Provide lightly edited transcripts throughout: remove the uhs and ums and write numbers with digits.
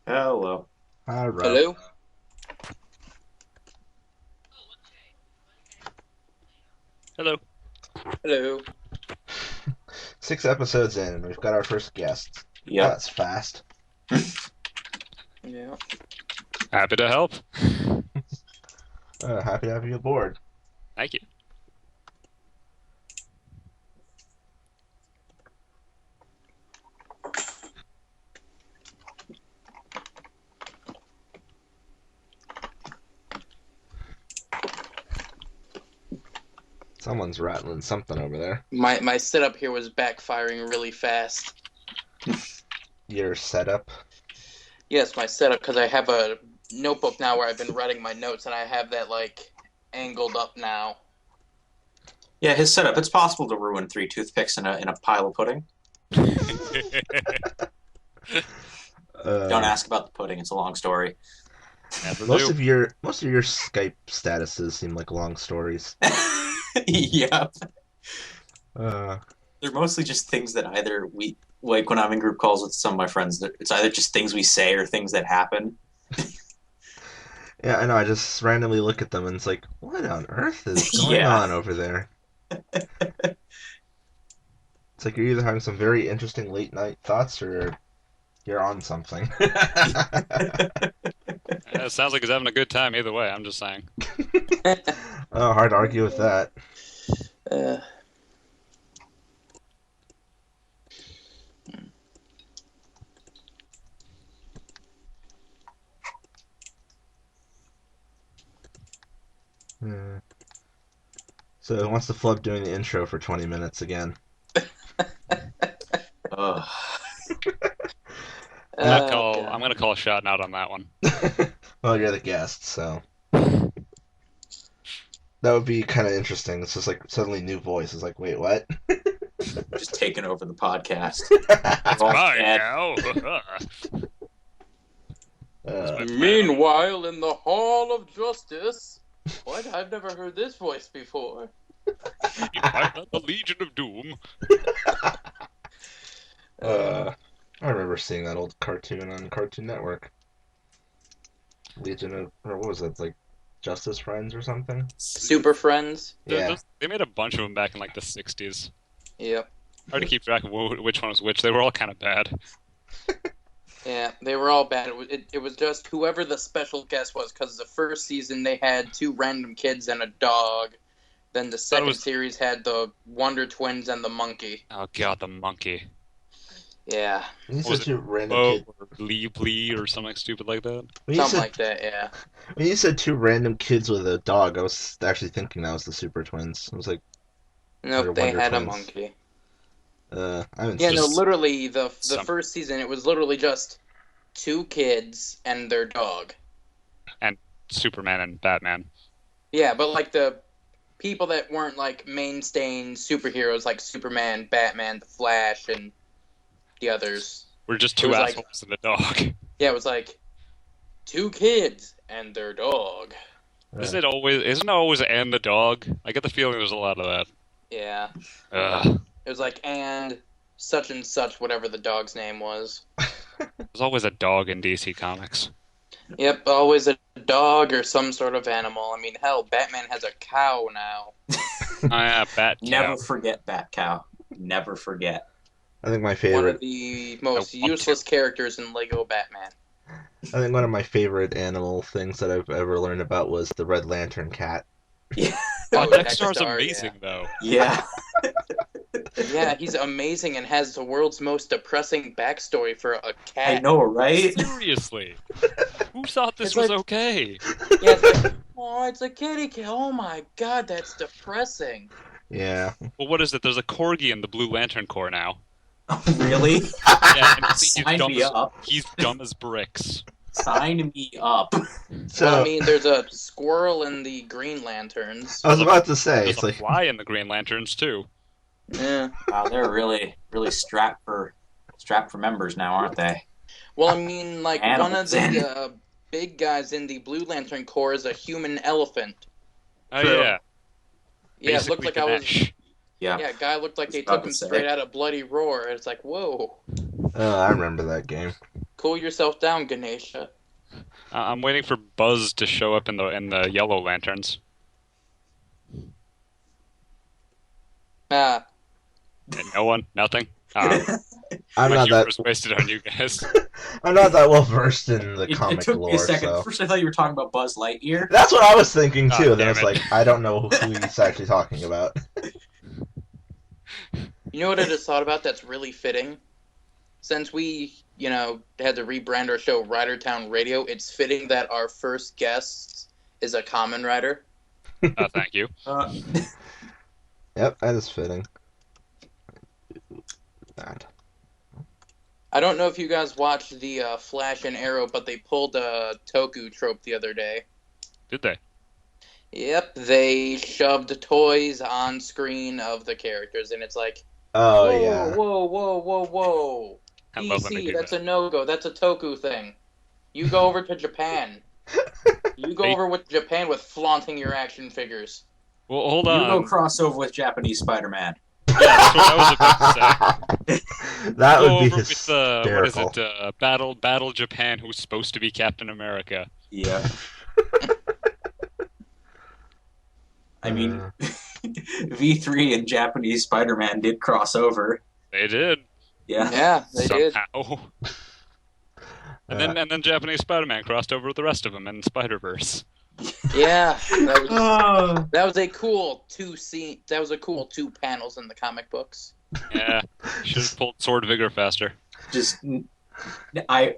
Hello. Hi, Rob. Hello? Hello. Hello. 6 episodes in, and we've got our first guest. Yep. That's fast. Yeah. Happy to help. Happy to have you aboard. Thank you. Someone's rattling something over there. My setup here was backfiring really fast. Your setup. Yes, my setup, because I have a notebook now where I've been writing my notes, and I have that, angled up now. Yeah, his setup. It's possible to ruin 3 toothpicks in a pile of pudding. Don't ask about the pudding. It's a long story. Never Most do. of your Skype statuses seem like long stories. Yep. Uh, They're mostly just things that either we like when I'm in group calls with some of my friends. It's either just things we say or things that happen. yeah, I know. I just randomly look at them, and it's like, what on earth is going Yeah. on over there? It's like you're either having some very interesting late night thoughts, or you're on something. It sounds like he's having a good time either way. I'm just saying. Oh, hard to argue with that. Uh, Hmm. So who wants to flub doing the intro for 20 minutes again? Ugh. I'm God. gonna call a shot out on that one. Well, you're the guest, so that would be kind of interesting. It's just like suddenly new voice. It's like, wait, what? Just taking over the podcast. Mine Ed. now. Meanwhile, in the Hall of Justice... What? I've never heard this voice before. The Legion of Doom. I remember seeing that old cartoon on Cartoon Network. Legion of, or what was it? Like Justice Friends or something? Super Friends? Yeah. They made a bunch of them back in like the 60s. Yep. Hard to keep track of which one was which. They were all kind of bad. Yeah, they were all bad. It was just whoever the special guest was, because the first season they had two random kids and a dog. Then the second series had the Wonder Twins and the monkey. Oh god, the monkey. Yeah. When you What was said two random Bo kids, or Lee or something stupid like that. Something like that, yeah. when you said two random kids with a dog, I was actually thinking that was the Super Twins. I was like, Nope, they Wonder had a Twins. monkey. I haven't Yeah, seen. no, literally, the Some- first season, it was literally just two kids and their dog. Superman and Batman. Yeah, but, like, the people that weren't, like, mainstay superheroes, like Superman, Batman, The Flash, and the others. We're just It two was like- assholes and a dog. Yeah, it was like, two kids and their dog. Isn't it always and the dog? I get the feeling there's a lot of that. Yeah. Ugh. It was like, and such and such, whatever the dog's name was. There's always a dog in DC Comics. Yep, always a dog or some sort of animal. I mean, hell, Batman has a cow now. Oh yeah, Bat Cow. Never forget Bat Cow. Never forget. I think my One favorite. of the most I want useless characters in Lego Batman. I think one of my favorite animal things that I've ever learned about was the Red Lantern cat. Yeah. Oh, Oh, Dexter's Dexter, amazing though. Yeah. Yeah, he's amazing and has the world's most depressing backstory for a cat. I know, right? Seriously, who thought this It's was like- okay? Yeah, it's like, oh, it's a kitty cat. Oh my god, that's depressing. Yeah. Well, what is it? There's a corgi in the Blue Lantern Corps now. Really? Yeah, and Sign me up. he's dumb as bricks. Sign me up. So Well, I mean, there's a squirrel in the Green Lanterns. I was about to say, There's it's a like, fly in the Green Lanterns too. Yeah. Wow, they're really strapped for members now, aren't they? Well, I mean, like, one of Animals in. the big guys in the Blue Lantern Corps is a human elephant. Oh True. yeah, Yeah, it looked basically like I was. Ganesh. Yeah. Yeah, guy looked like I they was about took him to say. straight out of Bloody Roar. It's like, whoa, I remember that game. Cool yourself down, Ganesha. I'm waiting for Buzz to show up in the Yellow Lanterns. Ah, And no one, nothing. I'm My not humor that. was wasted on you guys. I'm not that well versed in the It comic took me a lore, second. so First, I thought you were talking about Buzz Lightyear. that's what I was thinking Oh, too. Then damn it's it. like I don't know who he's actually talking about. you know what I just thought about that's really fitting? Since we, had to rebrand our show Ridertown Radio, it's fitting that our first guest is a Kamen Rider. Thank you. Yep, that is fitting. That. I don't know if you guys watched the Flash and Arrow, but they pulled a Toku trope the other day. Did they? Yep, they shoved toys on screen of the characters, and it's like, Oh whoa, yeah. whoa. I love when they DC, do that's that. a no-go. That's a Toku thing. You go over to Japan. You go Hey. over with Japan with flaunting your action figures. Well, hold You on. go crossover with Japanese Spider-Man. Yeah, that's what I was about to say. That Go would be over with what is hysterical. it? Battle Japan, who's supposed to be Captain America. Yeah. I mean, V3 and Japanese Spider-Man did cross over. They did Yeah. Yeah, they did. somehow. And then Japanese Spider-Man crossed over with the rest of them in Spider-Verse. Yeah, Oh. that was a cool That was a cool 2 panels in the comic books. Yeah, should have pulled Sword Vigor faster. That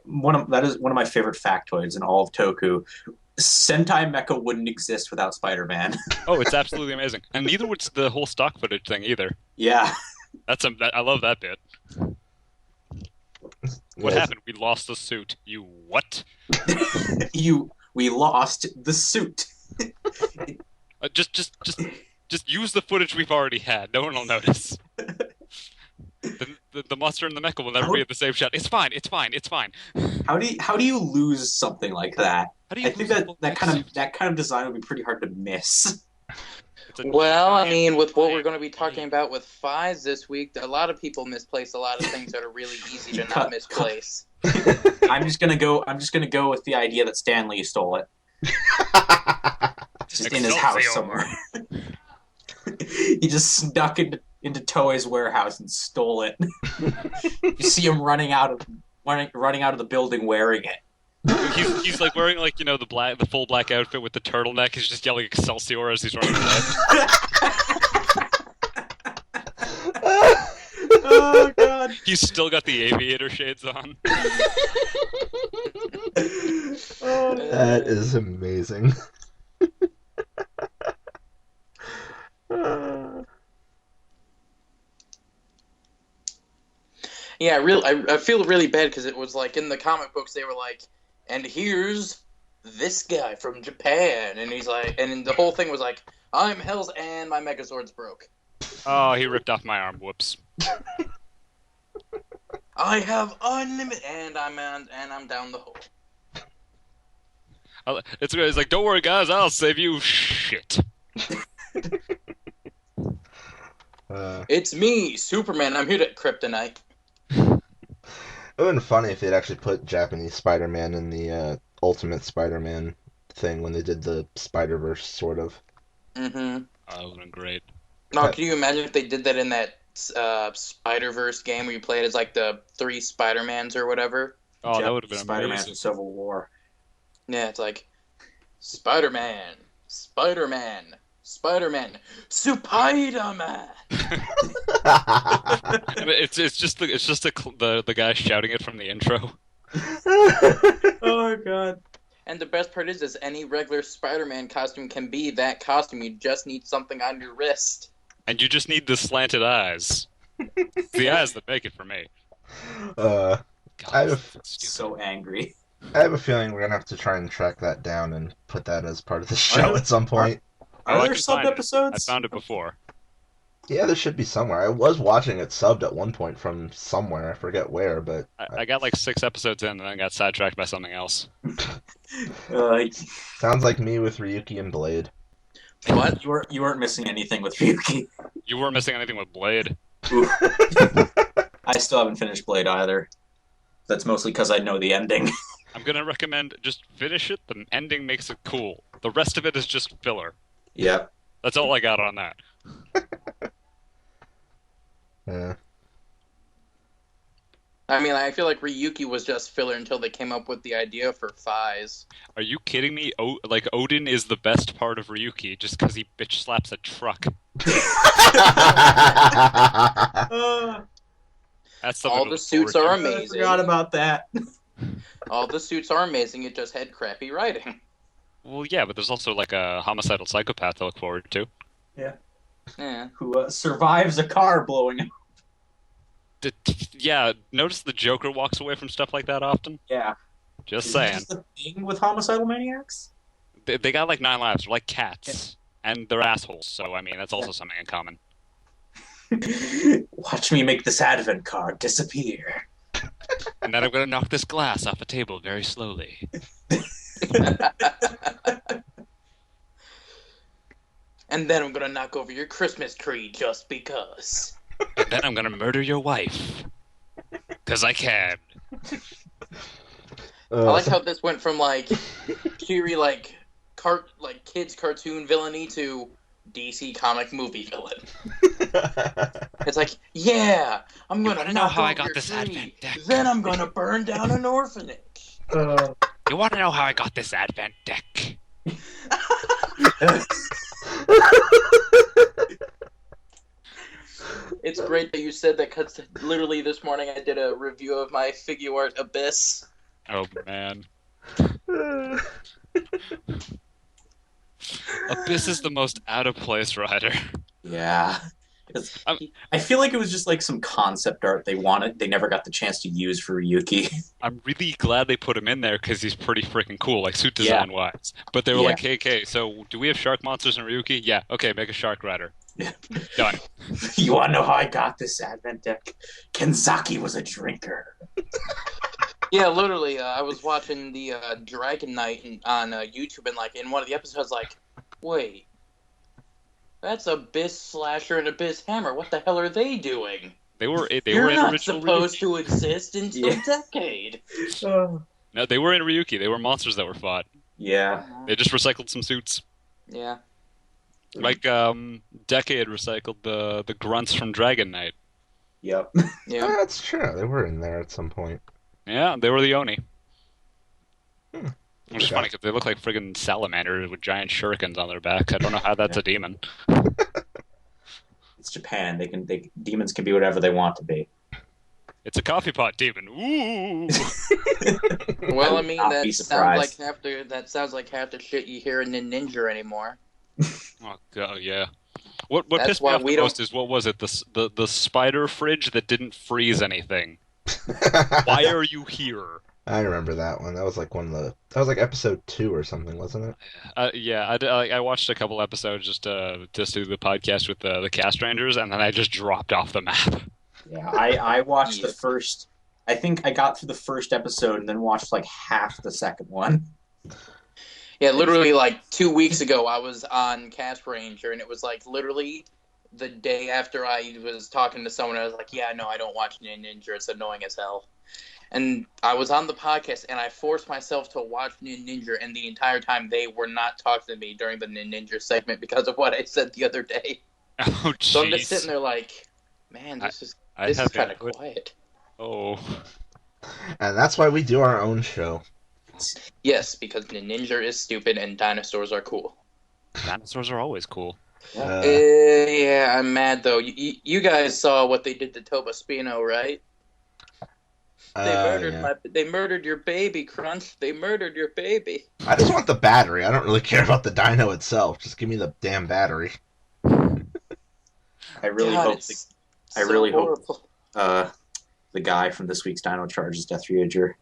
is one of my favorite factoids in all of Toku. Sentai Mecha wouldn't exist without Spider-Man. Oh, it's absolutely amazing, and neither would the whole stock footage thing either. Yeah. I love that bit. What Yes. happened? We lost the suit. You what? We lost the suit. Just use the footage we've already had. No one will notice. The monster and the mecha will never be at the same shot. It's fine. How do you lose something like that? How do you I think lose that the that whole kind of design would be pretty hard to miss. It's a Well, I mean, with what giant we're going to be talking about with Fies this week, a lot of people misplace a lot of things that are really easy to not misplace. I'm just gonna go with the idea that Stan Lee stole it. Just in his house Excelsior. somewhere. He just snuck into Toei's warehouse and stole it. You see him running out of the building wearing it. He's like wearing the full black outfit with the turtleneck. He's just yelling Excelsior as he's running away. Oh god. He's still got the aviator shades on. That is amazing. Yeah, I feel really bad because it was like in the comic books they were like, and here's this guy from Japan, and he's like, and the whole thing was like, I'm Hell's and my Megazord's broke. Oh, he ripped off my arm. Whoops. I have unlimited, and I'm down the hole. It's like, don't worry, guys, I'll save you. Shit. It's me, Superman. I'm here to Kryptonite. It would have been funny if they'd actually put Japanese Spider-Man in the Ultimate Spider-Man thing when they did the Spider-Verse, sort of. Mm-hmm. Oh, that would have been great. No, can you imagine if they did that in that Spider-Verse game where you played as like the 3 Spider-Mans or whatever? Oh, that would have been Spider-Man amazing. in Civil War. Yeah, it's like Spider-Man, Spider-Man, Spider-Man, Spider-Man. And it's just the guy shouting it from the intro. Oh god. And the best part is any regular Spider-Man costume can be that costume. You just need something on your wrist. And you just need the slanted eyes. It's the eyes that make it for me. I God, have- that's stupid. So angry. I have a feeling we're gonna have to try and track that down and put that as part of the show at some point. Are Oh, I there can sub find it. I episodes? found it before. Yeah, there should be somewhere. I was watching it subbed at one point from somewhere. I forget where, but I got like 6 episodes in and then got sidetracked by something else. sounds like me with Ryuki and Blade. What? You weren't missing anything with Ryuki. You weren't missing anything with Blade. I still haven't finished Blade either. That's mostly because I know the ending. I'm gonna recommend just finish it. The ending makes it cool. The rest of it is just filler. Yep. That's all I got on that. Yeah. I mean, I feel like Ryuki was just filler until they came up with the idea for Fies. Are you kidding me? Like Odin is the best part of Ryuki just because he bitch slaps a truck. That's something All to the look suits forward are to. I amazing. forgot about that. All the suits are amazing. It just had crappy writing. Well, yeah, but there's also like a homicidal psychopath to look forward to. Yeah. Who survives a car blowing up. Yeah, notice the Joker walks away from stuff like that often. Yeah. Just Is that saying. just the thing with homicidal maniacs? They got like 9 lives. They're like cats, and they're assholes. So I mean, that's also something in common. Watch me make this advent card disappear. And then I'm gonna knock this glass off a table very slowly. And then I'm gonna knock over your Christmas tree just because. And then I'm gonna murder your wife. 'Cause I can. I like how this went from like cheery like kids cartoon villainy to DC comic movie villain. It's like, yeah, I'm You gonna wanna know knock how I over got your this tree, advent deck? then I'm gonna burn down an orphanage. You wanna know how I got this advent deck? It's great that you said that because literally this morning I did a review of my figure art Abyss. Oh man. Abyss is the most out of place rider. Yeah. I feel like it was just like some concept art they wanted. They never got the chance to use for Ryuki. I'm really glad they put him in there because he's pretty freaking cool, like suit design wise. But they were Yeah. like, hey, okay, so do we have shark monsters in Ryuki? Yeah, okay, make a shark rider. Done. You want to know how I got this advent deck? Kenzaki was a drinker. Yeah, literally, I was watching the Dragon Knight on YouTube, and like in one of the episodes, like, wait, that's Abyss Slasher and Abyss Hammer. What the hell are they doing? They were You're in not original supposed Ryuki. to exist until Yeah. decade. Oh. No, they were in Ryuki. They were monsters that were fought. Yeah. They just recycled some suits. Yeah. Like Decade recycled the grunts from Dragon Knight. Yep. Yeah. That's true. They were in there at some point. Yeah, they were the Oni. Hmm. Which is Okay. funny because they look like friggin' salamanders with giant shurikens on their backs. I don't know how that's a demon. It's Japan. Demons can be whatever they want to be. It's a coffee pot demon. Ooh. Well, I would mean, not that be sounds surprised. like half the shit you hear in Ninja anymore. Oh god, yeah. What That's pissed me why off we the most is what was it? The spider fridge that didn't freeze anything. Why are you here? I remember that one. That was like that was like episode 2 or something, wasn't it? Yeah, I watched a couple episodes just to do the podcast with the cast rangers, and then I just dropped off the map. Yeah, I watched the Yes. first. I think I got through the first episode and then watched like half the second one. Yeah, literally, like 2 weeks ago, I was on Cast Ranger, and it was like literally the day after I was talking to someone. I was like, "Yeah, no, I don't watch Ninja. It's annoying as hell." And I was on the podcast, and I forced myself to watch Ninja, and the entire time they were not talking to me during the Ninja segment because of what I said the other day. Oh So I'm just jeez. sitting there like, man, this is I this is have kind of input. quiet. Oh. And that's why we do our own show. Yes, because Ninja is stupid and dinosaurs are cool. Dinosaurs are always cool. Yeah, I'm mad though. You guys saw what they did to Toba Spino, right? They murdered your baby, Crunch. They murdered your baby. I just want the battery. I don't really care about the dino itself. Just give me the damn battery. I really God, hope it's I really hope- horrible. the guy from this week's Dino Charge is Death Ranger.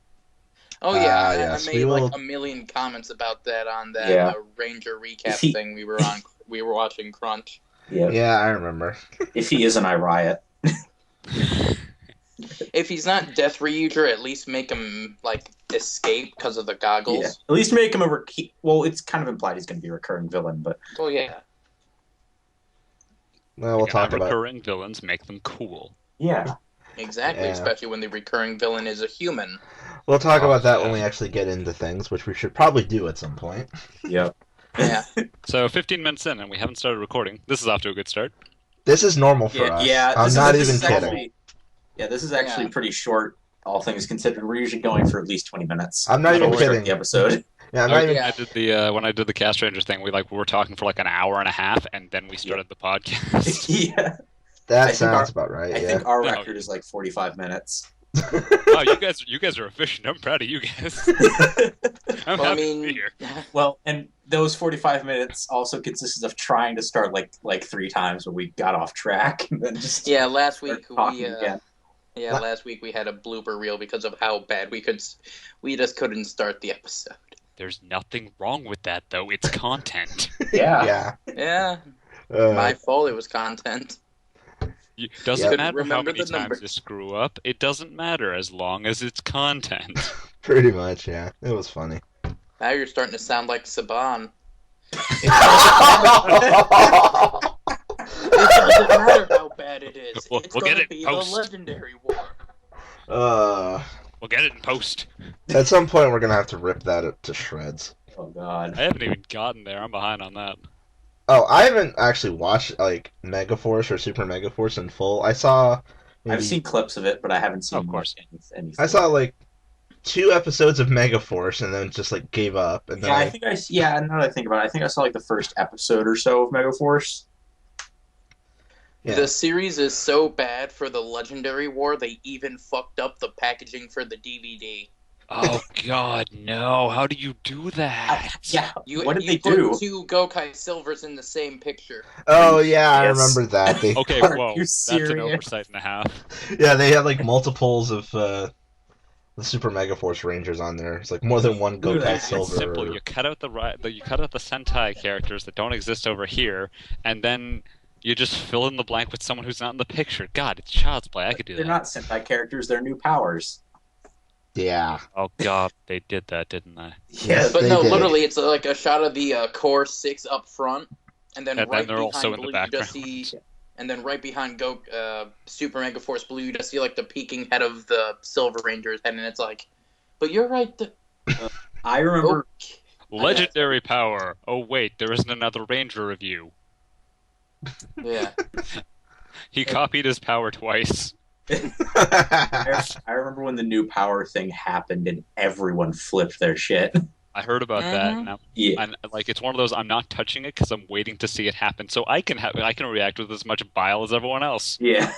Oh yeah, yes, I we made will- like a million comments about that on that Yeah. Ranger Is recap he- thing we were on. We were watching Crunch. Yeah. Yeah, I remember. If he isn't, I riot. If he's not Death Ranger, at least make him like escape because of the goggles. Yeah. At least make him well, it's kind of implied he's going to be a recurring villain, but Well, yeah. Well, we'll You talk got about. recurring villains, make them cool. yeah. Exactly, Yeah. especially when the recurring villain is a human. We'll talk Oh, about that yeah. when we actually get into things, which we should probably do at some point. Yep. Yeah. So 15 minutes in, and we haven't started recording. This is off to a good start. This is normal for Yeah, us. yeah. I'm This not is even kidding. actually. Yeah, this is actually Yeah. pretty short, all things considered. We're usually going for at least 20 minutes. I'm not before even we start kidding. the episode. Yeah, I'm not even. Yeah. I did the when I did the Cast Ranger thing, we were talking for like an hour and a half, and then we started the podcast. Yeah. I That think sounds our- about right. I Yeah. think our No. record is like 45 minutes. Wow, you guys are efficient. I'm proud of you guys. I'm Well, I happy to be mean, here. Well, and those 45 minutes also consisted of trying to start like 3 times when we got off track and then just yeah. Last start week talking again. last week we had a blooper reel because of how bad we just couldn't start the episode. There's nothing wrong with that, though. It's content. Yeah. Yeah. Yeah, my fault. It was content. Doesn't Yep. matter how Remember many the number. times you screw up. It doesn't matter as long as it's content. Pretty much. Yeah. It was funny. Now you're starting to sound like Saban. uh, It doesn't matter how bad it is. We'll It's get going it to be post. the legendary war. We'll get it in post. at some point, we're gonna have to rip that up to shreds. Oh god. I haven't even gotten there. I'm behind on that. Oh, I haven't actually watched like Megaforce or Super Megaforce in full. I saw. maybe- I've seen clips of it, but I haven't seen Of course. anything. I saw like 2 episodes of Megaforce and then just like gave up. And then Yeah, I think now that I think about it, I think I saw like the first episode or so of Megaforce. Yeah. The series is so bad for the legendary war, they even fucked up the packaging for the DVD. Oh God, no! How do you do that? Yeah. You, What did you they put do? 2 Gokai Silvers in the same picture. Oh yeah, I Yes. remember that. They Okay, Are whoa, you that's an serious? oversight and a half. yeah, they had like multiples of the Super Megaforce Rangers on there. It's like more than one Look at Gokai that. It's Silver. simple. You cut out you cut out the Sentai characters that don't exist over here, and then you just fill in the blank with someone who's not in the picture. God, it's child's play. I could do They're that. not Sentai characters, they're new powers. Yeah. Oh God, they did that, didn't they? Yeah, But They no, did. literally, it's like a shot of the Core 6 up front, and then And then right they're behind also in the Blue, you background. just see, and then right behind Super Mega Force Blue, you just see like the peeking head of the Silver Ranger's head, and it's like, but you're right. I remember Legendary power. Oh wait, there isn't another Ranger review. Yeah. He copied his power twice. I remember when the new power thing happened and everyone flipped their shit. I heard about that, Mhm. and Yeah. I'm like, it's one of those. I'm not touching it because I'm waiting to see it happen, so I can react with as much bile as everyone else. Yeah.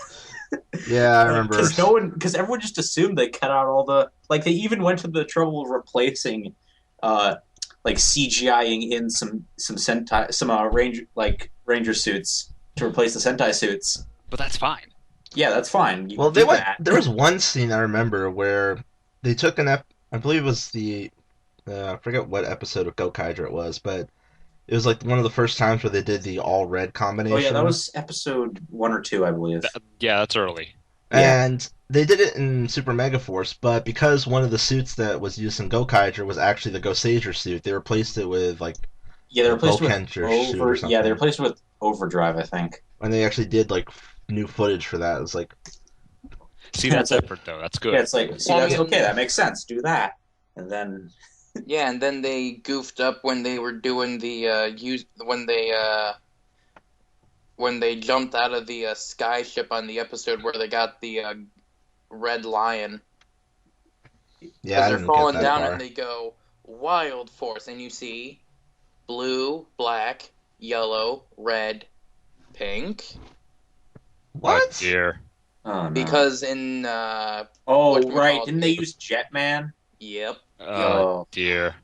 Yeah, I remember. Because everyone just assumed they cut out all the they even went to the trouble of replacing like CGIing in some Sentai Ranger suits to replace the Sentai suits. But that's fine. Yeah, that's fine. You Well, do they went. that. There was one scene I remember where they took I believe it was the. I forget what episode of Gokaiger it was, but it was like one of the first times where they did the all red combination. Oh yeah, that was episode 1 or 2, I believe. Yeah, that's early. And they did it in Super Megaforce, but because one of the suits that was used in Gokaiger was actually the Goseiger suit, they replaced it with like Yeah, they replaced it Bokenger with suit or over. Yeah, they something. replaced it with Overdrive, I think. when they actually did like new footage for that. It was like, See, Yeah, that's it's like- effort though. That's good. Yeah, it's like, see, Well, that's I mean- okay. That makes sense. Do that, and then Yeah, and then they goofed up when they were doing the when they jumped out of the sky ship on the episode where they got the red lion. yeah, I they're didn't falling get that down far. and they go Wild Force, and you see blue, black, yellow, red, pink. What? Oh, dear. oh, no. Because in oh whatchamacallit- right, didn't they use Jetman? yep. Oh, Oh, dear.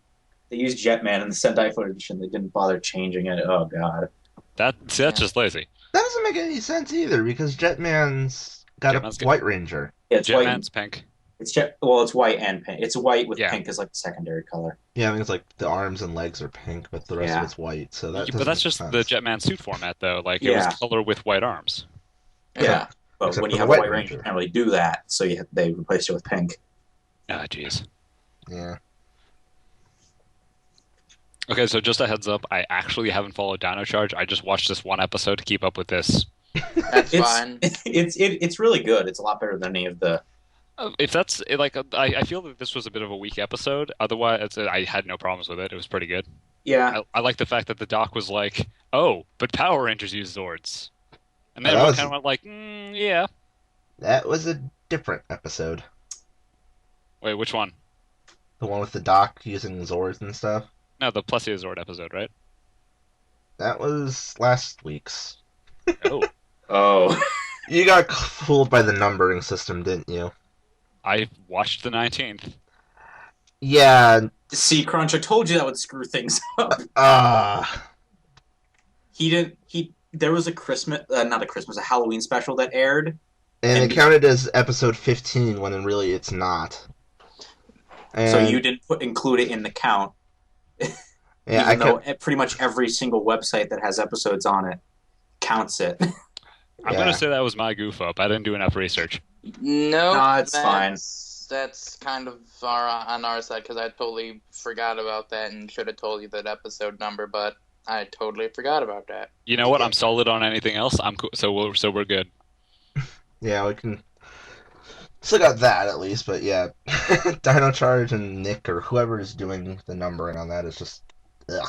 they used Jetman in the Sentai footage, and they didn't bother changing it. Oh god. That's just lazy. That doesn't make any sense either because Jetman's got Jetman's a good. White Ranger. Yeah, it's white. Jetman's pink. It's well, it's white and pink. It's white with Yeah. pink as like the secondary color. Yeah, I mean it's like the arms and legs are pink, but the rest Yeah. of it's white. So that But doesn't that's make just sense. the Jetman suit format though. Like it Yeah. was color with white arms. Yeah. But Except when for you the have a White White Ranger, you Ranger. can't really do that. So they replaced it with pink. Ah, jeez. Yeah. Okay, so just a heads up, I actually haven't followed Dino Charge. I just watched this one episode to keep up with this That's It's fine. it's really good. It's a lot better than any of the. If that's like, I feel that this was a bit of a weak episode. Otherwise, I had no problems with it. It was pretty good. Yeah, I like the fact that the doc was like, "Oh, but Power Rangers use Zords," and then That everyone was kind of went like, "Yeah." that was a different episode. Wait, which one? The one with the doc using Zords and stuff. No, the Plesia Zord episode, right? That was last week's. Oh, oh, You got fooled by the numbering system, didn't you? I watched the 19th. Yeah. see, Crunch, I told you that would screw things up. He didn't. There was a Christmas, not a Christmas, a Halloween special that aired. And And it counted as episode 15 when in really it's not. So And, you didn't include it in the count, yeah, I even though kept, pretty much every single website that has episodes on it counts it. I'm Yeah. gonna say that was my goof up. I didn't do enough research. No, Nah, it's fine. That's kind of on our side because I totally forgot about that and should have told you that episode number, but I totally forgot about that. You know what? I'm solid on anything else. I'm cool. So we're good. yeah, we can. Still got that at least, but yeah. Dino Charge and Nick or whoever is doing the numbering on that is just. Ugh.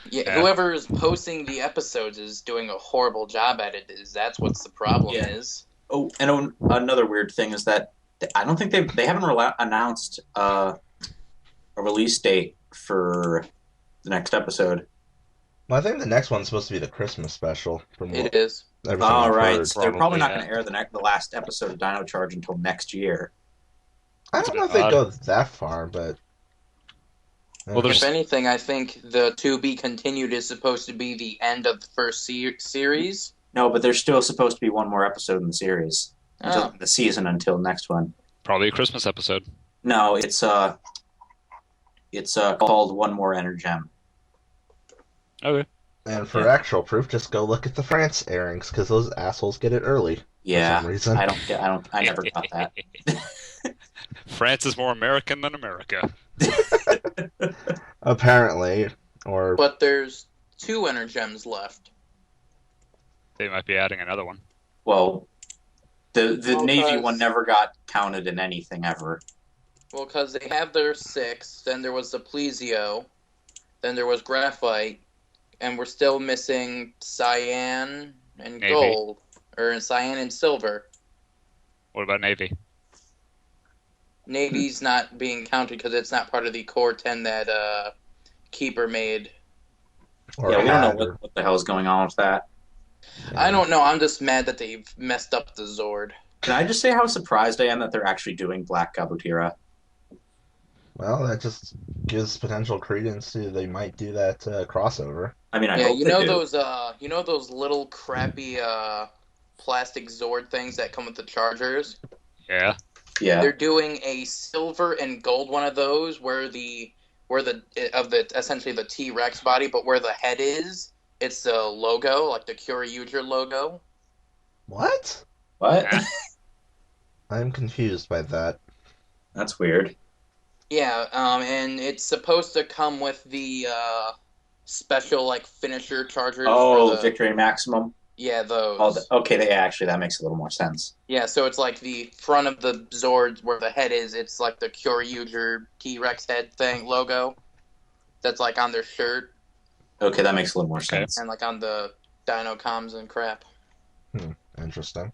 Yeah, Yeah. whoever is posting the episodes is doing a horrible job at it. That's what's the problem Yeah. is. Oh, and another weird thing is that I don't think they haven't announced a release date for the next episode. Well, I think the next one's supposed to be the Christmas special. From what It is. everything All I've right, heard. so they're probably not Probably, going to air the last episode of Dino Charge until next year. I That's don't a know bit if they odd. go that far, but. Well, there's- If anything, I think the To Be Continued is supposed to be the end of the first series. No, but there's still supposed to be one more episode in the series until Oh. the season until next one. Probably a Christmas episode. No, it's called One More Energem. Okay. And for actual proof, just go look at the France airings because those assholes get it early for Yeah, some reason. I never got that. France is more American than America. Apparently, or But there's 2 Energems left. They might be adding another one. Well, the Well, Navy 'cause- one never got counted in anything ever. Well, because they have their 6, then there was the Plesio, then there was Graphite, and we're still missing Cyan and Navy. Gold, or Cyan and Silver. What about Navy? Navy's not being counted because it's not part of the Core 10 that Keeper made. or Yeah, we don't know had, or- what the hell is going on with that. I don't know. I'm just mad that they've messed up the Zord. Can I just say how surprised I am that they're actually doing Black Gabutira? Well, that just gives potential credence to they might do that crossover. I mean, I Yeah, hope you they know do. those little crappy plastic Zord things that come with the Chargers. Yeah. Yeah, They're doing a silver and gold one of those where essentially the T-Rex body, but where the head is, it's the logo, like the Kyoryuger logo. What? what? Yeah. I'm confused by that. That's weird. Yeah, and it's supposed to come with the special like finisher Chargers. Oh, for the, Victory Maximum. Yeah, those. Okay, that makes a little more sense. Yeah, so it's like the front of the Zord where the head is, it's like the Kyoryuger T-Rex head thing logo. That's like on their shirt Okay, that makes a little more Okay. sense. and like on the Dino Comms and crap. Interesting.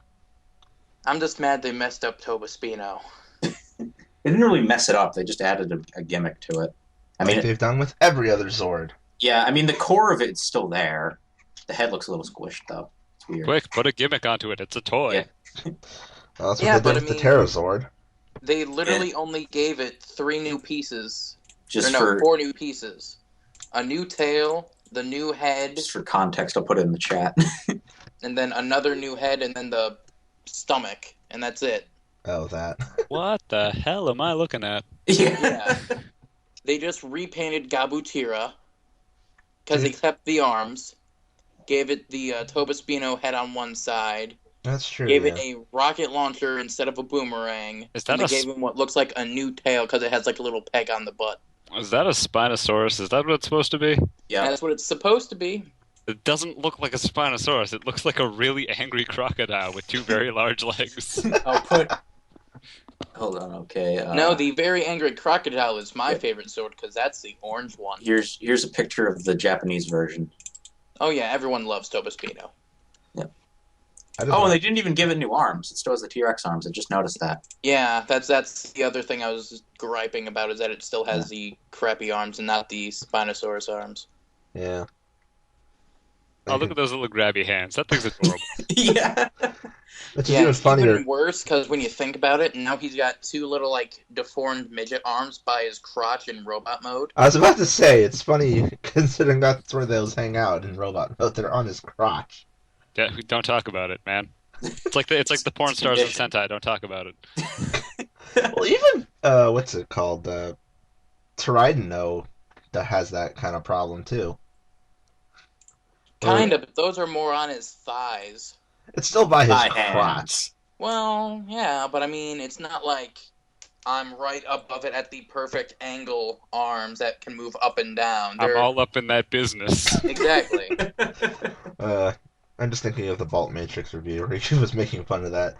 I'm just mad they messed up Tobaspino. They didn't really mess it up. They just added a gimmick to it. I Like mean, they've done with every other Zord. yeah, I mean the core of it's still there. The head looks a little squished though. It's weird. Quick, put a gimmick onto it. It's a toy. Yeah. Well, that's what Yeah, they but did I with the mean- Pterazord. They literally only gave it 3 new pieces. Just or no, for 4 new pieces. A new tail, the new head, just for context, I'll put it in the chat. and then another new head, and then the stomach, and that's it. Oh, that. What the hell am I looking at? Yeah. They just repainted Gabutira because they kept the arms, gave it the Tobaspino head on one side, That's true. gave yeah. it a rocket launcher instead of a boomerang, Is that and they a gave him what looks like a new tail because it has like a little peg on the butt. Is that a Spinosaurus? Is that what it's supposed to be? Yeah. That's what it's supposed to be. It doesn't look like a Spinosaurus. It looks like a really angry crocodile with two very large legs. I'll put. Hold on, okay. No, the very angry crocodile is my Yeah. favorite sword because that's the orange one. Here's a picture of the Japanese version. Oh yeah, everyone loves Tobaspino. Oh, and they didn't even give it new arms. It still has the T-Rex arms. I just noticed that. Yeah, that's the other thing I was griping about is that it still has the crappy arms and not the Spinosaurus arms. Yeah. Oh, look at those little grabby hands. That thing's adorable. Yeah. Which is Yeah, even it's funnier. even worse because when you think about it, now he's got two little like deformed midget arms by his crotch in robot mode. I was about to say, it's funny considering that's where those hang out in robot mode. They're on his crotch. Yeah, don't talk about it, man. It's like the porn stars in Sentai. Don't talk about it. Well, even what's it called? Trideno that has that kind of problem too. Kind of, but those are more on his thighs. It's still by his By crotch. hands. Well, yeah, but I mean, it's not like I'm right above it at the perfect angle arms that can move up and down. I'm They're... all up in that business. Exactly. I'm just thinking of the Vault Matrix review where he was making fun of that.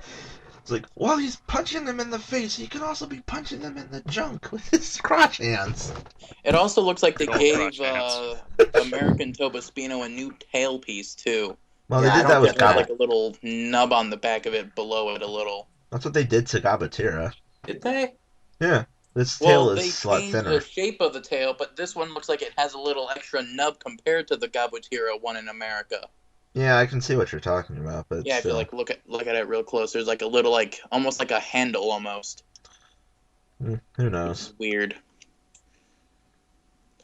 It's like, while he's punching them in the face, he can also be punching them in the junk with his crotch hands. It also looks like they Good old gave crotch hands. American Tobaspino a new tailpiece too. Well, Yeah, they I did don't that with get that. Like a little nub on the back of it, below it a little. That's what they did to Gabatira. Did they? Yeah, this Well, tail they is a lot changed thinner. the shape of the tail, but this one looks like it has a little extra nub compared to the Gabutira one in America. Yeah, I can see what you're talking about, but Yeah, if you still. like look at it real close, there's like a little like almost like a handle almost. Who Which knows? is weird.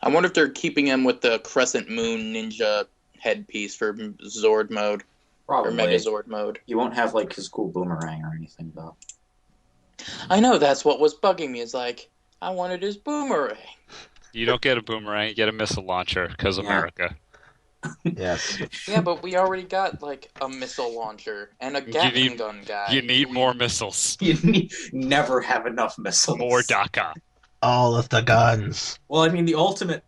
I wonder if they're keeping him with the Crescent Moon Ninja headpiece for Zord mode or Probably. Megazord mode. You won't have like his cool boomerang or anything though. I know that's what was bugging me. Is like I wanted his boomerang. You don't get a boomerang, you get a missile launcher, because Yeah. America. Yes. Yeah, but we already got like a missile launcher and a Gatling need- gun guy. You need more missiles. Never have enough missiles. More DACA. All of the guns. Well, I mean, the ultimate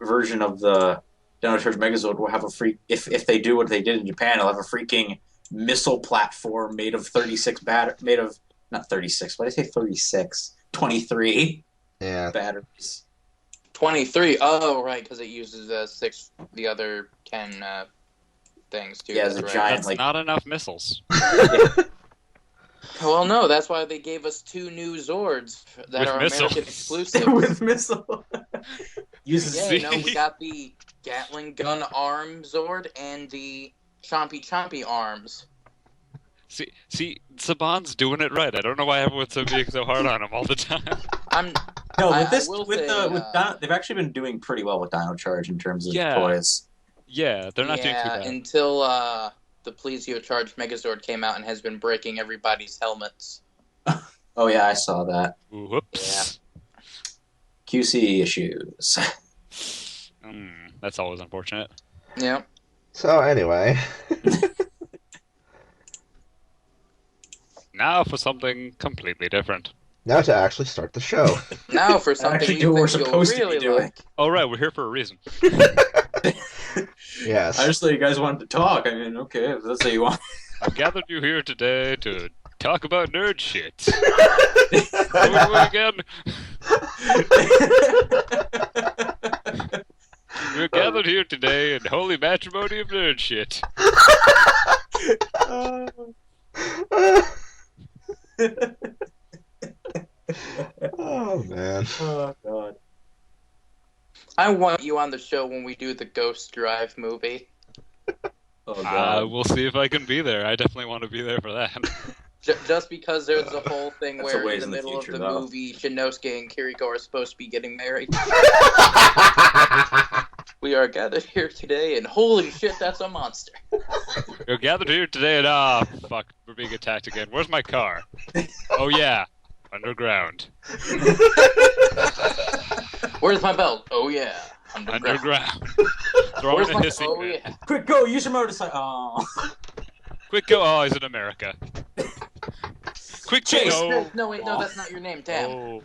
version of the Dino Charge Megazord will have a freak. If they do what they did in Japan, it'll have a freaking missile platform made of 23 Yeah. batteries. 23. Oh, right, because it uses the other 10 things too. Yeah, that's the right. giant That's like not enough missiles. Well, no, that's why they gave us 2 new Zords that With are missiles. American exclusive. with missile. Uses Yeah, you know, we got the Gatling gun arm Zord and the Chompy arms. See, Saban's doing it right. I don't know why everyone's being so hard on him all the time. No, I with this, will with say, the, with Dino, they've actually been doing pretty well with Dino Charge in terms of Yeah. toys. Yeah, they're not doing too bad. Until the Plesio Charge Megazord came out and has been breaking everybody's helmets. Oh yeah, I saw that. Whoops. QC issues. That's always unfortunate. Yeah. So anyway, Now for something completely different. now to actually start the show. Now for something Actually we do what we're think you'll supposed to be really doing. like. Oh, right, we're here for a reason. Yes. I just thought you guys wanted to talk. I mean, okay, if that's what you want. I gathered you here today to talk about nerd shit. Who are we again? We're gathered here today in holy matrimony of nerd shit. Oh man. Oh god. I want you on the show when we do the Ghost Drive movie. Oh god. We'll see if I can be there. I definitely want to be there for that. Just because there's a whole thing That's a where in ways the in the middle future, of the though. movie, Shinosuke and Kiriko are supposed to be getting married. We are gathered here today, and holy shit, that's a monster. We're gathered here today and fuck, we're being attacked again. Where's my car? Oh yeah, underground. Where's my belt? Oh yeah, underground. Underground. Throwing Where's a my... hissing Oh fit. yeah. Quick, go! Use your motorcycle. Oh. Quick go! Oh, he's in America. Quick Chase, go! No, wait, no, that's not your name, damn. Oh.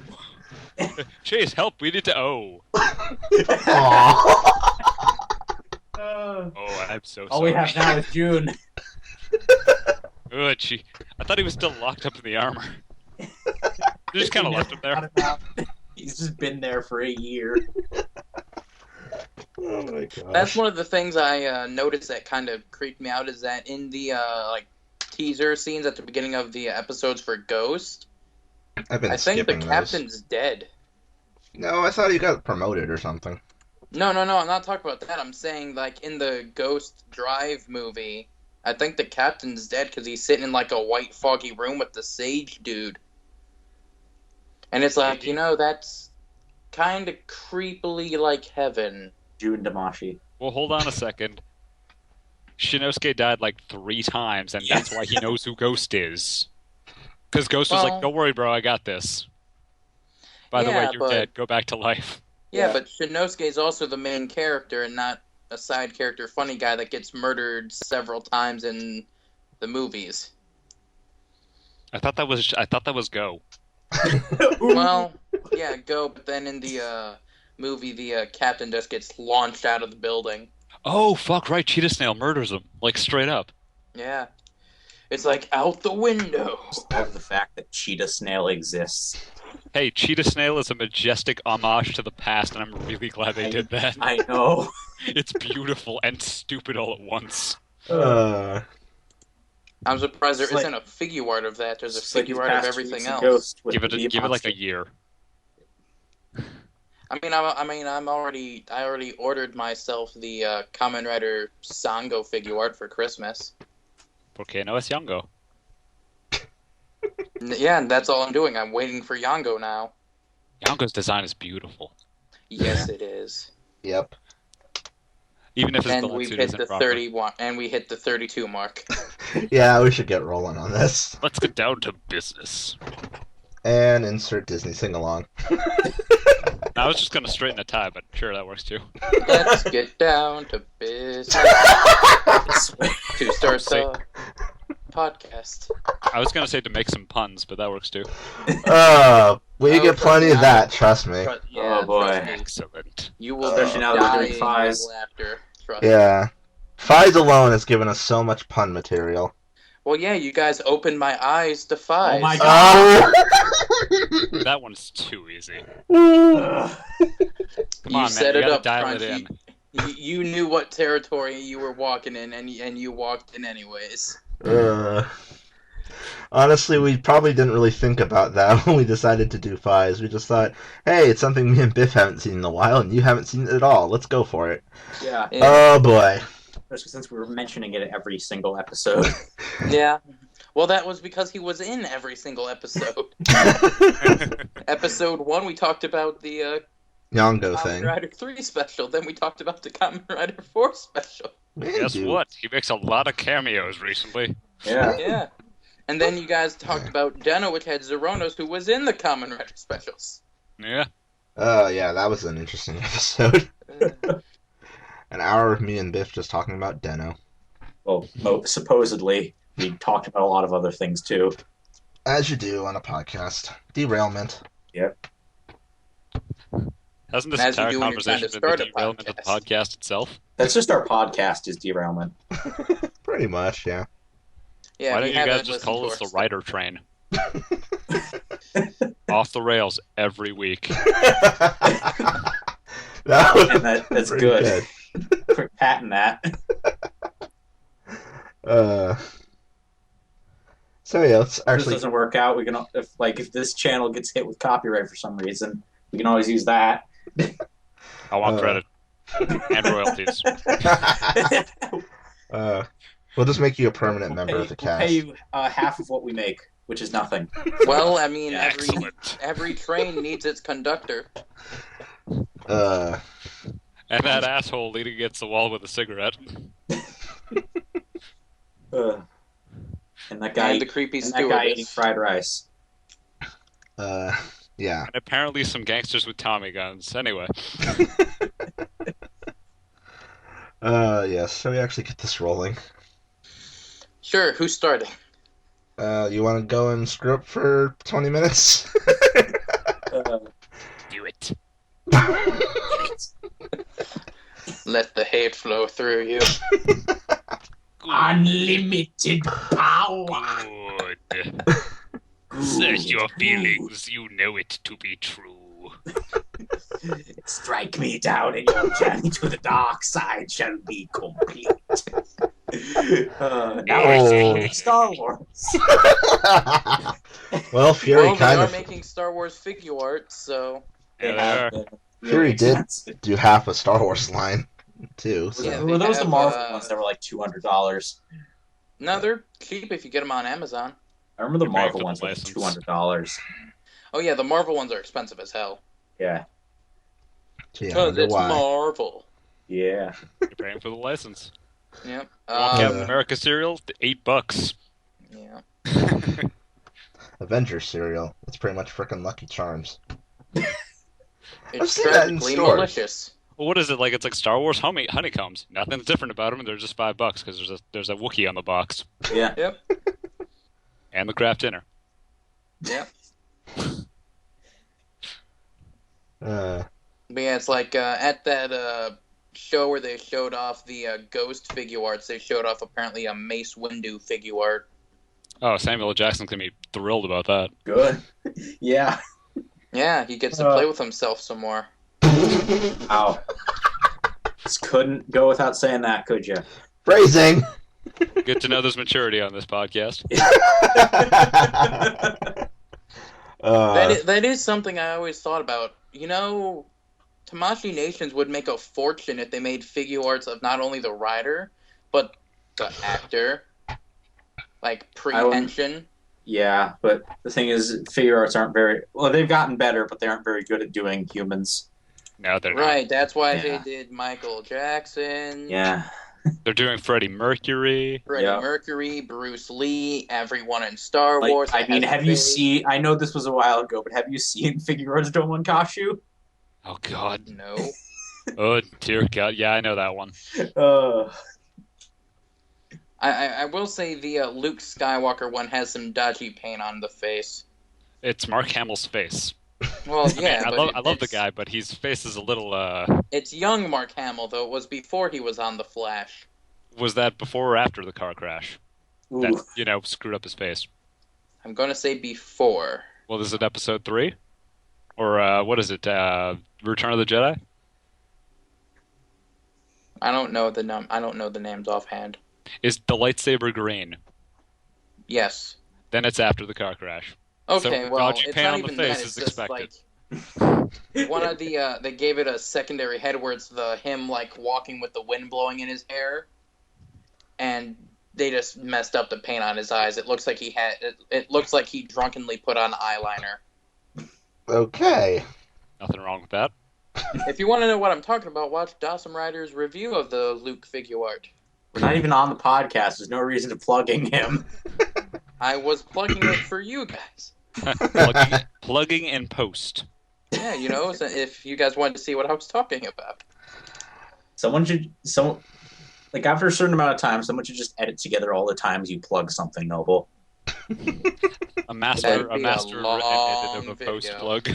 Chase, help! We need to. Oh. Aw. Oh, I'm so All sorry. we have now is June. Ugh, gee. I thought he was still locked up in the armor. They just kind of left him there. He's just been there for a year. Oh my gosh. That's one of the things I noticed that kind of creeped me out is that in the teaser scenes at the beginning of the episodes for Ghost, I've been I think the skipping those. captain's dead. No, I thought he got promoted or something. No, I'm not talking about that. I'm saying like in the Ghost Drive movie, I think the captain's dead because he's sitting in like a white foggy room with the Sage dude. And it's like, that's kind of creepily like heaven. June Damashi. Well, hold on a second. Shinosuke died like 3 times, and that's why he knows who Ghost is. Because Ghost was like, don't worry, bro, I got this. By the way, you're dead. Go back to life. Yeah, but Shinosuke is also the main character and not a side character funny guy that gets murdered several times in the movies. I thought that was Go. Well, yeah, Go, but then in the movie, the captain just gets launched out of the building. Oh, fuck, right. Cheetah Snail murders him. Like, straight up. Yeah. It's like, out the window. Of the fact that Cheetah Snail exists. Hey, Cheetah Snail is a majestic homage to the past, and I'm really glad they did that. I know. It's beautiful and stupid all at once. I'm surprised there It's like- isn't a figure art of that. There's a It's like figure these art of past everything weeks in else. Ghost with Give it the like monster. a year. I already ordered myself the Kamen Rider Sango figure art for Christmas. Porque no es Yango. Yeah, and that's all I'm doing. I'm waiting for Yango now. Yango's design is beautiful. Yes, it is. Yep. Even if his And blood we've suit hit isn't the proper. 31, and we hit the 32 mark. Yeah, we should get rolling on this. Let's get down to business. And insert Disney sing along. I was just gonna straighten a tie, but sure, that works too. Let's get down to business. To start the podcast. I was gonna say to make some puns, but that works too. We Oh, get plenty of that, trust me. Yeah, Oh, boy. trust me. Excellent. You will Especially now that we're die doing fives. of laughter. Trust me. Yeah. Fives alone has given us so much pun material. Well, yeah, you guys opened my eyes to five. Oh my God. Oh! That one's too easy. Ugh. Come You on, set man, you it gotta up, dial it Crunchy. in. You knew what territory you were walking in, and you walked in anyways. Honestly, we probably didn't really think about that when we decided to do fives. We just thought, hey, it's something me and Biff haven't seen in a while, and you haven't seen it at all. Let's go for it. Yeah, Yeah. Oh, boy. especially since we were mentioning it every single episode. Yeah. Well, that was because he was in every single episode. Episode 1, we talked about the Yongo Kamen thing. Rider 3 special. Then we talked about the Kamen Rider 4 special. Man, Guess dude. what? He makes a lot of cameos recently. Yeah. Yeah. And then you guys talked about Deno, which had Zeronos, who was in the Kamen Rider specials. Yeah. Oh, yeah, that was an interesting episode. Uh, An hour of me and Biff just talking about Deno. Well, supposedly we talked about a lot of other things too. As you do on a podcast. Derailment. Hasn't this As you entire do when you're trying conversation to been the start a derailment of the podcast. podcast itself? That's just our podcast is derailment. Pretty much, yeah. yeah, Why if don't you haven't guys just listened call to us the our Rider Train? Off the rails every week. That was And that's pretty good. Quick patent that. So yeah, let's If this actually. doesn't work out, we can if this channel gets hit with copyright for some reason, we can always use that. I want Uh, credit and royalties. We'll just make you a permanent member of the We'll pay cast. you half of what we make, which is nothing. Well, I mean, Excellent. every train needs its conductor. Uh, And that asshole leaning against the wall with a cigarette. And that guy, And the creepy and that guy eating stewardess. fried rice. yeah. And apparently some gangsters with Tommy guns. Anyway. Yes. So we actually get this rolling. Sure, who's starting? You want to go and screw up for 20 minutes? Uh, Do it. Let the hate flow through you. Unlimited power. Good. Search your feelings, you know it to be true. Strike me down, and your journey to the dark side shall be complete. Now we're Star Wars. Well, Fury They are making Star Wars figure art, so Fury did do half a Star Wars line too. So. Yeah, Were those the Marvel ones that were like $200? No, they're cheap if you get them on Amazon. I remember the Marvel ones were like $200. Oh yeah, the Marvel ones are expensive as hell. Yeah. Because it's Marvel. Yeah. You're paying for the license. Yep. Captain America cereal, $8. Yeah. Avengers cereal. That's pretty much freaking Lucky Charms. It's tragically malicious. Well, what is it like? It's like Star Wars honeycombs. Nothing's different about them. They're just $5 because there's a Wookiee on the box. Yeah. Yep. And the Kraft dinner. Yep. Uh. But yeah, it's like at that show where they showed off the Ghost figure arts, they showed off apparently a Mace Windu figure art. Oh, Samuel L. Jackson's going to be thrilled about that. Good. Yeah. Yeah, he gets to play with himself some more. Wow. Just couldn't go without saying that, could you? Phrasing! Good to know there's maturity on this podcast. That is something I always thought about. You know, Tamashii Nations would make a fortune if they made figure arts of not only the writer, but the actor. Like, pre-Henshin. Yeah, but the thing is, figure arts aren't very... Well, they've gotten better, but they aren't very good at doing humans. No, they're not. Right, that's why they did Michael Jackson. Yeah. They're doing Freddie Mercury. Mercury, Bruce Lee, everyone in Star Wars. I mean, have you seen... I know this was a while ago, but have you seen figure arts Domon Kashu? Oh, God. No. Oh, dear God. Yeah, I know that one. I will say the Luke Skywalker one has some dodgy paint on the face. It's Mark Hamill's face. Well, yeah. I love the guy, but his face is a little... It's young Mark Hamill, though. It was before he was on The Flash. Was that before or after the car crash? Ooh. That, screwed up his face. I'm going to say before. Well, is it episode 3? Or, what is it, Return of the Jedi? I don't know the names offhand. Is the lightsaber green? Yes. Then it's after the car crash. Okay, so well, dodgy it's paint not on the even face that. is It's just expected. like one of the they gave it a secondary head where it's him like walking with the wind blowing in his hair, and they just messed up the paint on his eyes. It looks like it looks like he drunkenly put on eyeliner. Okay. Nothing wrong with that. If you want to know what I'm talking about, watch Dawson Rider's review of the Luke figure art. We're not even on the podcast. There's no reason to plugging him. I was plugging it for you guys. plugging in post. Yeah, so if you guys wanted to see what I was talking about. Like after a certain amount of time, someone should just edit together all the times you plug something, Noble. A master That'd be a long edit of a video. post plug.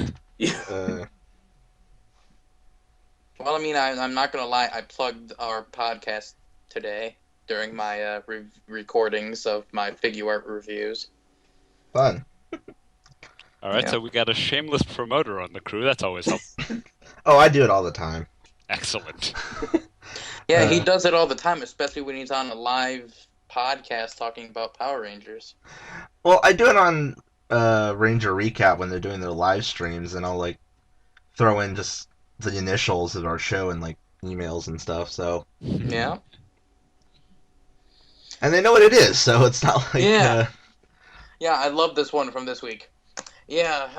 Well, I mean, I'm not going to lie. I plugged our podcast today during my recordings of my figure art reviews. Fun. All right, so we got a shameless promoter on the crew. That's always helpful. Oh, I do it all the time. Excellent. Yeah, he does it all the time, especially when he's on a live podcast talking about Power Rangers. Well, I do it on Ranger Recap when they're doing their live streams, and I'll throw in just the initials of our show and emails and stuff. So yeah, and they know what it is, so it's not like yeah. I love this one from this week. Yeah,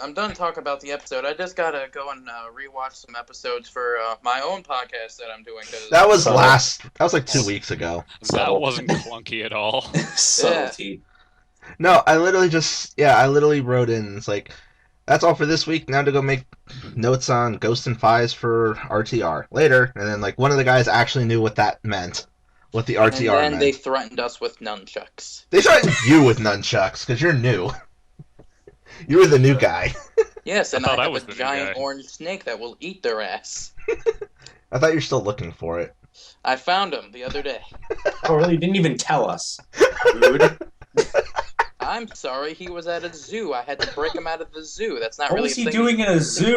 I'm done talking about the episode. I just gotta go and rewatch some episodes for my own podcast that I'm doing. That was like 2 weeks ago. That wasn't clunky at all. Subtlety. No, I literally wrote in. It's like, that's all for this week. Now to go make notes on Ghost and Fies for RTR later. And then one of the guys actually knew what that meant, what the RTR meant. And then they threatened us with nunchucks. They threatened you with nunchucks because you're new. You were the new guy. Yes, and I have a the giant orange snake that will eat their ass. I thought you were still looking for it. I found him the other day. Oh, really? You didn't even tell us. Rude. I'm sorry, he was at a zoo. I had to break him out of the zoo. That's not What really was a he thing. doing in a zoo?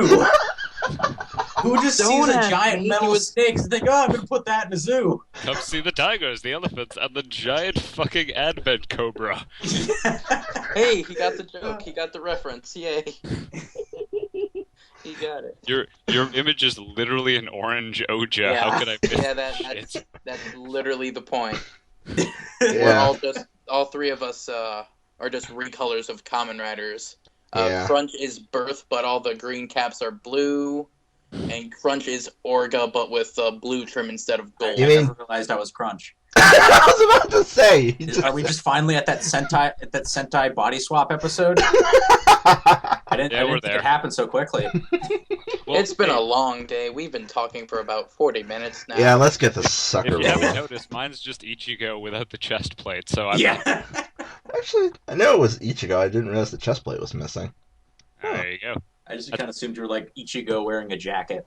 Who just Don't sees a ask giant me. metal He was- snake and think, oh, I'm going to put that in a zoo? Come see the tigers, the elephants, and the giant fucking Advent Cobra. Hey, he got the joke. He got the reference. Yay. He got it. Your image is literally an orange Oja. How could I miss Yeah, shit? that's literally the point. We're Yeah. all three of us are just recolors of Kamen Riders. Yeah. Crunch is Birth, but all the green caps are blue, and Crunch is Orga, but with blue trim instead of gold. You I mean- never realized I was Crunch. I was about to say. Are we just finally at that Sentai body swap episode? I didn't Yeah, we're think there. it happened so quickly. Well, It's been hey, a long day. We've been talking for about 40 minutes now. Yeah, let's get this sucker If you haven't rolling. noticed, mine's just Ichigo without the chest plate, so I'm Yeah. Actually, I know it was Ichigo. I didn't realize the chest plate was missing. There you go. I just kind of assumed you were like Ichigo wearing a jacket.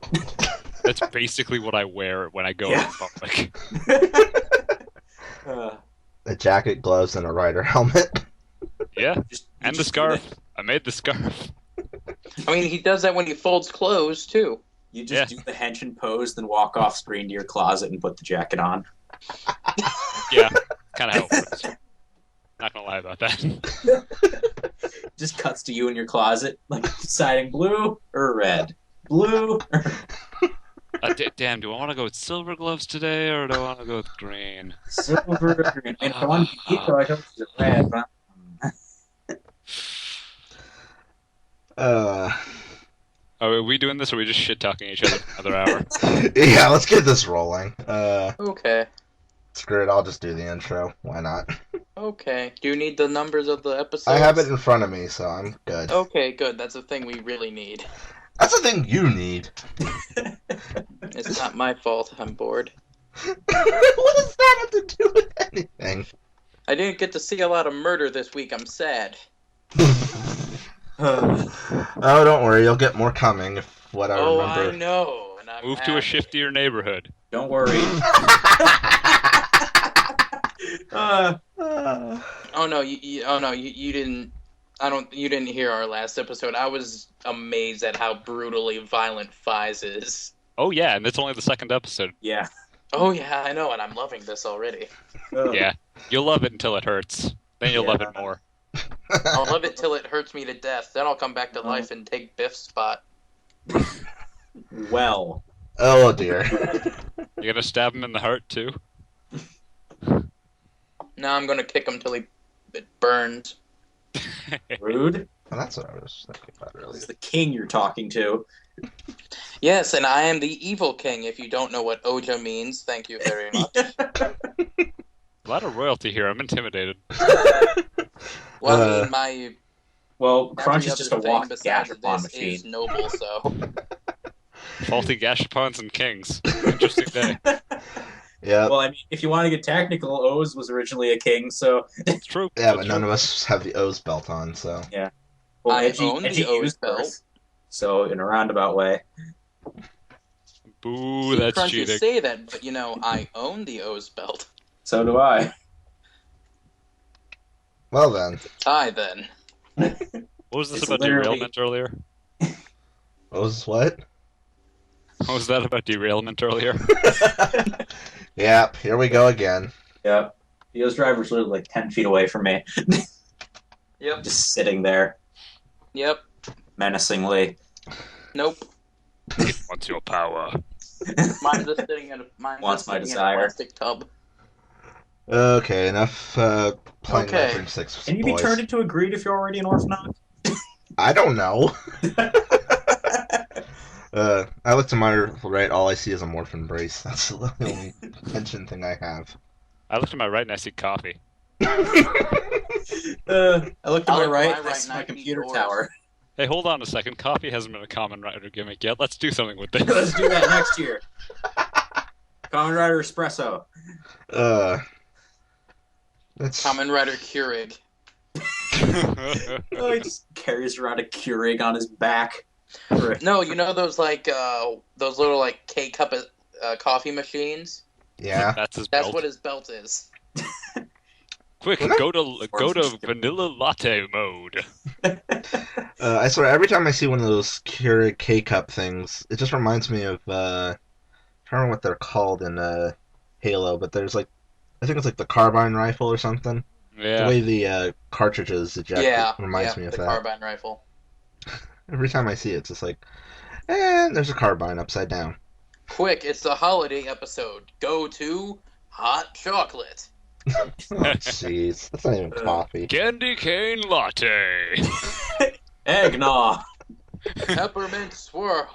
That's basically what I wear when I go Yeah. in public. A jacket, gloves, and a rider helmet. Yeah, Just- and the just do scarf. I made the scarf. I mean, he does that when he folds clothes, too. You just do the henshin pose, then walk off screen to your closet and put the jacket on. Yeah, kind of how it works. Not gonna lie about that. Just cuts to you in your closet, like deciding blue or red. Blue or Damn, do I want to go with silver gloves today, or do I want to go with green? silver or green. And if I want to be eco, I don't use red. But Oh, are we doing this, or are we just shit-talking each other for another hour? Yeah, let's get this rolling. Okay. Screw it, I'll just do the intro. Why not? Okay. Do you need the numbers of the episodes? I have it in front of me, so I'm good. Okay, good. That's a thing we really need. That's the thing you need. It's not my fault. I'm bored. What does that have to do with anything? I didn't get to see a lot of murder this week. I'm sad. Oh, don't worry, you'll get more coming if what I Oh, remember. I know. And I'm Move to a happy. shiftier neighborhood. don't worry. Oh no, you didn't. You didn't hear our last episode. I was amazed at how brutally violent Fies is. Oh yeah, and it's only the second episode. Yeah. Oh yeah, I know, and I'm loving this already. Yeah, you'll love it until it hurts. Then you'll love it more. I'll love it till it hurts me to death. Then I'll come back to life and take Biff's spot. Well. Oh dear. You gonna stab him in the heart too? Now I'm gonna kick him till it burns. Rude. Well, that's what I was thinking about, really. It's the king you're talking to. Yes, and I am the evil king. If you don't know what Oja means, thank you very much. A lot of royalty here. I'm intimidated. Well, I mean, my Well, Crunch every is just other a thing walking besides Gashapon this machine. is noble. So Faulty Gashapons and Kings. Interesting day. Yeah. Well, I mean, if you want to get technical, Oz was originally a king, so It's true. Yeah, That's but none true. of us have the O's belt on, so. well, I own the Edgy Oz used belt. first. So in a roundabout way. Boo, that's Crunches cheating. say that, but I own the O's belt. So do I. Well then. Tie then. What was this It's about literally- derailment earlier? O's what? What was that about derailment earlier? Yep, here we go again. Yep. The Oz driver's literally like 10 feet away from me. Yep. Just sitting there Yep. menacingly. Nope. It wants your power. Mine's just sitting in a Wants my sitting in a desire. plastic tub. Okay, enough playing Okay. Measuring Six Can you be boys. turned into a greed if you're already an orphanage? I don't know. I look to my right, all I see is a morphin brace. That's the only pension thing I have. I looked to my right and I see coffee. I look to I my look right, to my I right see and I my see computer yours. tower. Hey, hold on a second. Coffee hasn't been a Kamen Rider gimmick yet. Let's do something with this. Let's do that next year. Kamen Rider Espresso. That's Kamen Rider Keurig. Oh, he just carries around a Keurig on his back. No, you know those those little K cup coffee machines. Yeah. That's his That's belt. what his belt is. Quick, go to vanilla latte mode. I swear, every time I see one of those Keurig K-Cup things, it just reminds me of, I don't remember what they're called in Halo, but there's like, I think it's like the carbine rifle or something. Yeah. The way the cartridges eject reminds me of the that. carbine rifle. Every time I see it, it's just like, and there's a carbine upside down. Quick, it's the holiday episode. Go to hot chocolate. Oh, jeez. That's not even coffee. Candy cane latte. Eggnog. Peppermint swirl.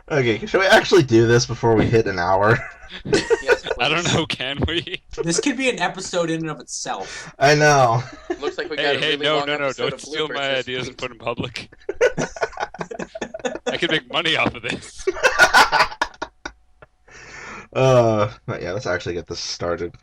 Okay, should we actually do this before we hit an hour? Yes, please. I don't know, can we? This could be an episode in and of itself. I know. Looks like we got a really No, long episode don't of steal bloopers my this ideas week. and put in public. I can make money off of this. But yeah, let's actually get this started.